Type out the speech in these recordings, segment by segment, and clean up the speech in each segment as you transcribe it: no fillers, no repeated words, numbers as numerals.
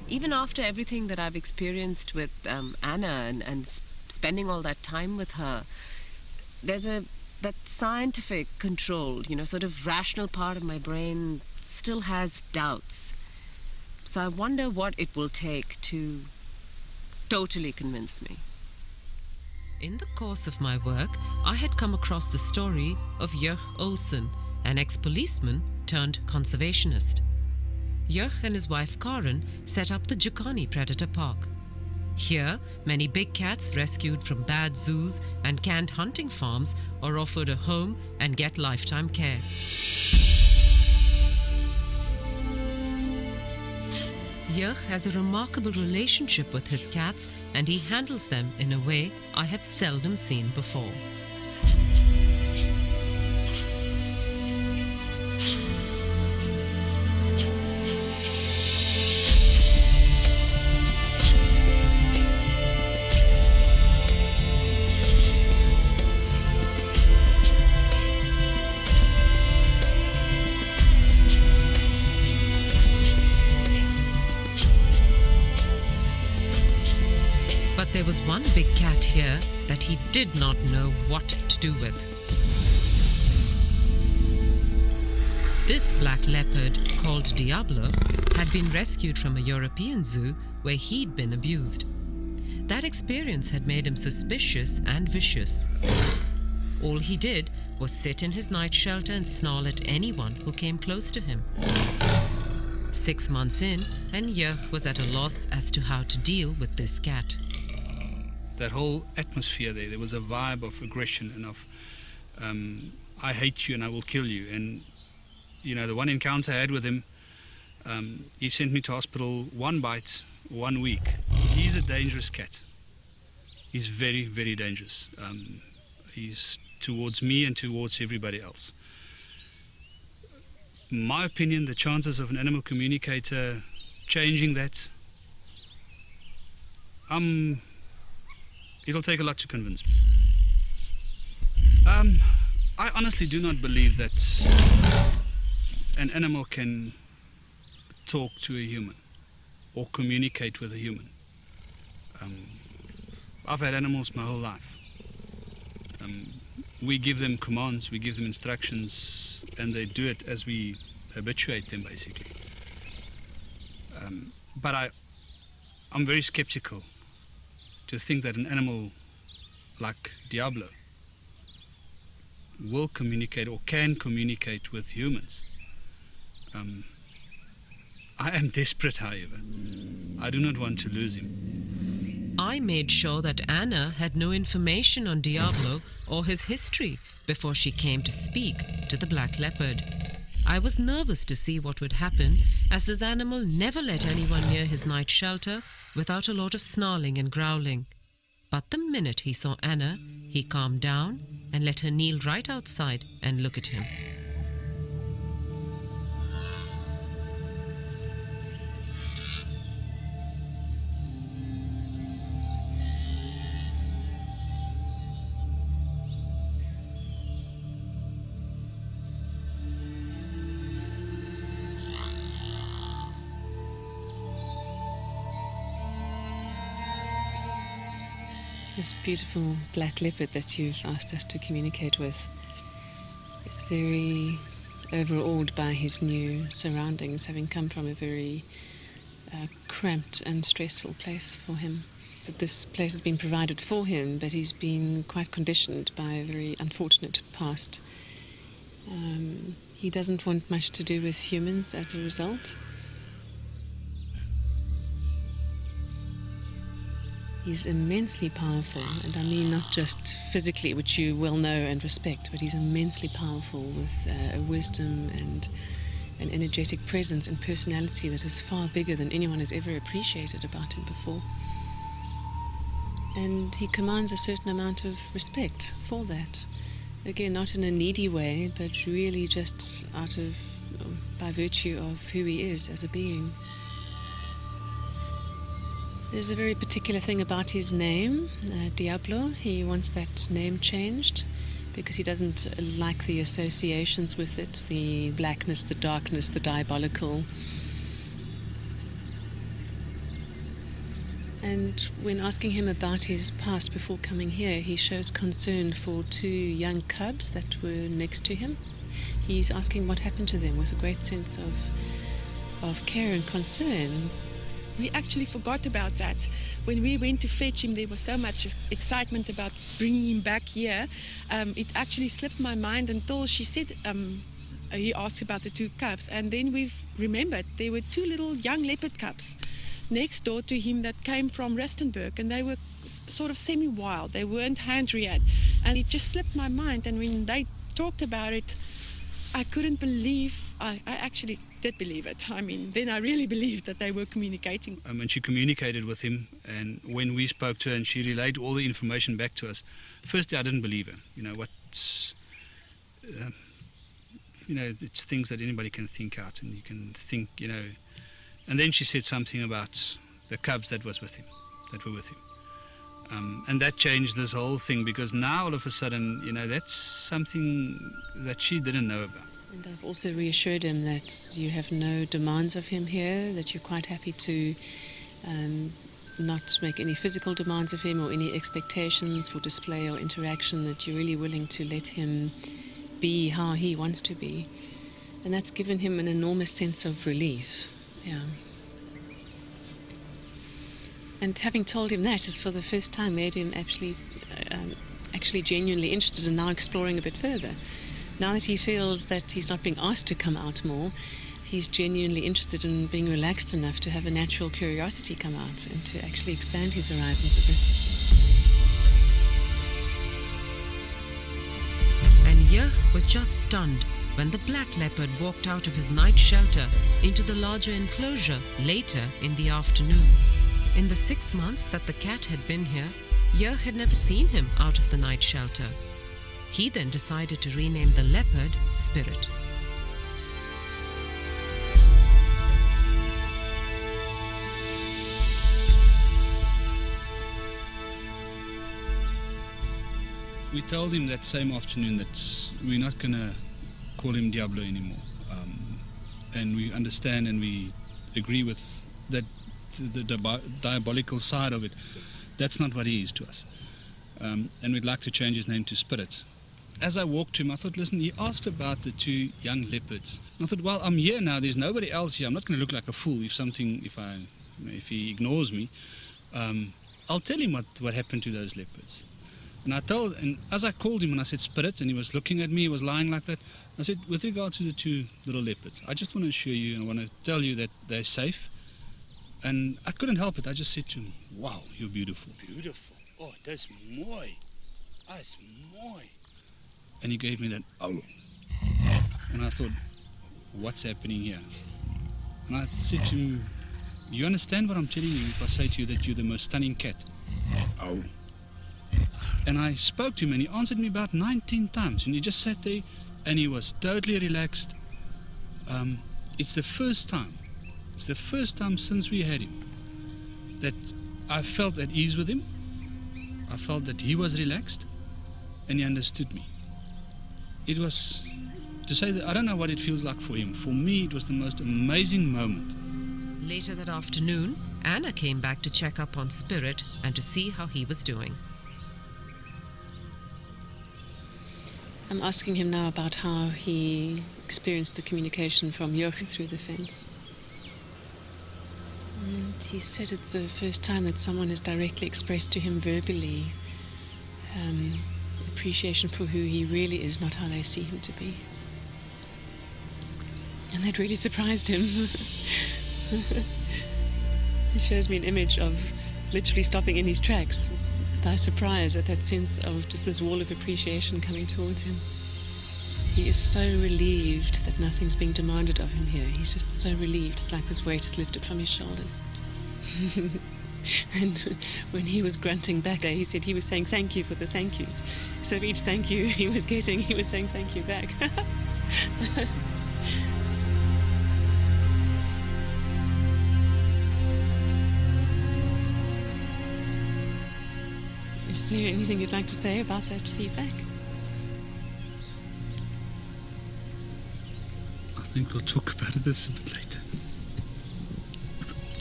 even after everything that I've experienced with Anna and spending all that time with her, there's that scientific controlled, sort of rational part of my brain still has doubts. So I wonder what it will take to totally convince me. In the course of my work, I had come across the story of Jörg Olsen, an ex-policeman turned conservationist. Jörg and his wife Karen set up the Jukani Predator Park. Here, many big cats rescued from bad zoos and canned hunting farms are offered a home and get lifetime care. Jörg has a remarkable relationship with his cats, and he handles them in a way I have seldom seen before. There was one big cat here that he did not know what to do with. This black leopard, called Diablo, had been rescued from a European zoo where he'd been abused. That experience had made him suspicious and vicious. All he did was sit in his night shelter and snarl at anyone who came close to him. 6 months in, and Jörg was at a loss as to how to deal with this cat. That whole atmosphere there was a vibe of aggression and of I hate you and I will kill you. And the one encounter I had with him, he sent me to hospital 1 bite, 1 week. He's a dangerous cat. He's very, very dangerous. He's towards me and towards everybody else. In my opinion, the chances of an animal communicator changing that, it'll take a lot to convince me. I honestly do not believe that an animal can talk to a human or communicate with a human. I've had animals my whole life. We give them commands, we give them instructions, and they do it as we habituate them, basically. But I'm very skeptical to think that an animal like Diablo will communicate or can communicate with humans. I am desperate, however. I do not want to lose him. I made sure that Anna had no information on Diablo or his history before she came to speak to the black leopard. I was nervous to see what would happen, as this animal never let anyone near his night shelter without a lot of snarling and growling. But the minute he saw Anna, he calmed down and let her kneel right outside and look at him. This beautiful black leopard that you've asked us to communicate with is very overawed by his new surroundings, having come from a very cramped and stressful place for him. But this place has been provided for him, but he's been quite conditioned by a very unfortunate past. He doesn't want much to do with humans as a result. He's immensely powerful, and I mean not just physically, which you well know and respect, but he's immensely powerful with a wisdom and an energetic presence and personality that is far bigger than anyone has ever appreciated about him before. And he commands a certain amount of respect for that. Again, not in a needy way, but really just by virtue of who he is as a being. There's a very particular thing about his name, Diablo. He wants that name changed because he doesn't like the associations with it, the blackness, the darkness, the diabolical. And when asking him about his past before coming here, he shows concern for 2 young cubs that were next to him. He's asking what happened to them with a great sense of care and concern. We actually forgot about that. When we went to fetch him, there was so much excitement about bringing him back here. It actually slipped my mind until she said, he asked about the 2 cubs, and then we've remembered there were 2 little young leopard cubs next door to him that came from Breytenbach, and they were sort of semi-wild. They weren't hand-reared, and it just slipped my mind. And when they talked about it, I couldn't believe. I actually did believe it. I mean, then I really believed that they were communicating. And she communicated with him, and when we spoke to her and she relayed all the information back to us, firstly I didn't believe her. It's things that anybody can think out, and you can think, And then she said something about the cubs that were with him. And that changed this whole thing, because now all of a sudden, that's something that she didn't know about. And I've also reassured him that you have no demands of him here, that you're quite happy to not make any physical demands of him or any expectations for display or interaction, that you're really willing to let him be how he wants to be. And that's given him an enormous sense of relief. Yeah. And having told him that has for the first time made him actually genuinely interested in now exploring a bit further. Now that he feels that he's not being asked to come out more, he's genuinely interested in being relaxed enough to have a natural curiosity come out and to actually expand his horizons a bit. And Yeh was just stunned when the black leopard walked out of his night shelter into the larger enclosure later in the afternoon. In the 6 months that the cat had been here, Yeh had never seen him out of the night shelter. He then decided to rename the leopard Spirit. We told him that same afternoon that we're not going to call him Diablo anymore. And we understand and we agree with that the diabolical side of it. That's not what he is to us. And we'd like to change his name to Spirit. As I walked to him, I thought, listen, he asked about the 2 young leopards. And I thought, well, I'm here now, there's nobody else here. I'm not going to look like a fool if he ignores me. I'll tell him what happened to those leopards. And as I called him and I said Spirit, and he was looking at me, he was lying like that, I said, with regard to the 2 little leopards, I just want to assure you and I want to tell you that they're safe. And I couldn't help it. I just said to him, wow, you're beautiful. Beautiful? Oh, that's mooi. That's mooi. And he gave me that, oh. And I thought, what's happening here? And I said to him, you understand what I'm telling you if I say to you that you're the most stunning cat? Oh. And I spoke to him and he answered me about 19 times. And he just sat there and he was totally relaxed. It's the first time since we had him that I felt at ease with him. I felt that he was relaxed and he understood me. It was, to say that I don't know what it feels like for him. For me, it was the most amazing moment. Later that afternoon, Anna came back to check up on Spirit and to see how he was doing. I'm asking him now about how he experienced the communication from Jochen through the fence. And he said it's the first time that someone has directly expressed to him verbally appreciation for who he really is, not how they see him to be. And that really surprised him. It shows me an image of literally stopping in his tracks by surprise at that sense of just this wall of appreciation coming towards him. He is so relieved that nothing's being demanded of him here. He's just so relieved. It's like this weight is lifted from his shoulders. And when he was grunting back, he said he was saying thank you for the thank yous. So each thank you he was getting, he was saying thank you back. Is there anything you'd like to say about that feedback? I think we'll talk about it a bit later.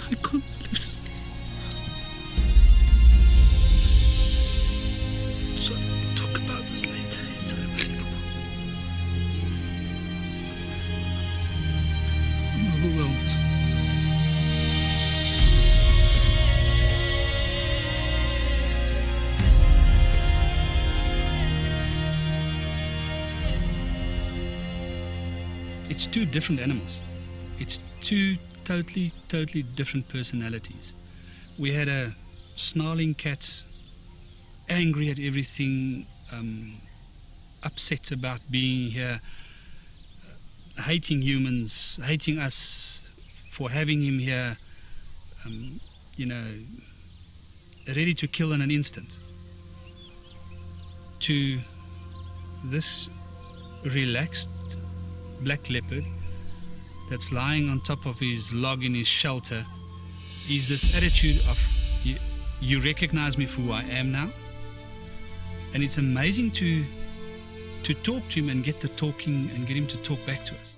I can't listen. it's two different animals. It's two totally different personalities. We had a snarling cat, angry at everything, upset about being here, hating humans, hating us for having him here, you know, ready to kill in an instant. To this relaxed black leopard that's lying on top of his log in his shelter is this attitude of, you recognize me for who I am now. And it's amazing to talk to him and get the talking and get him to talk back to us.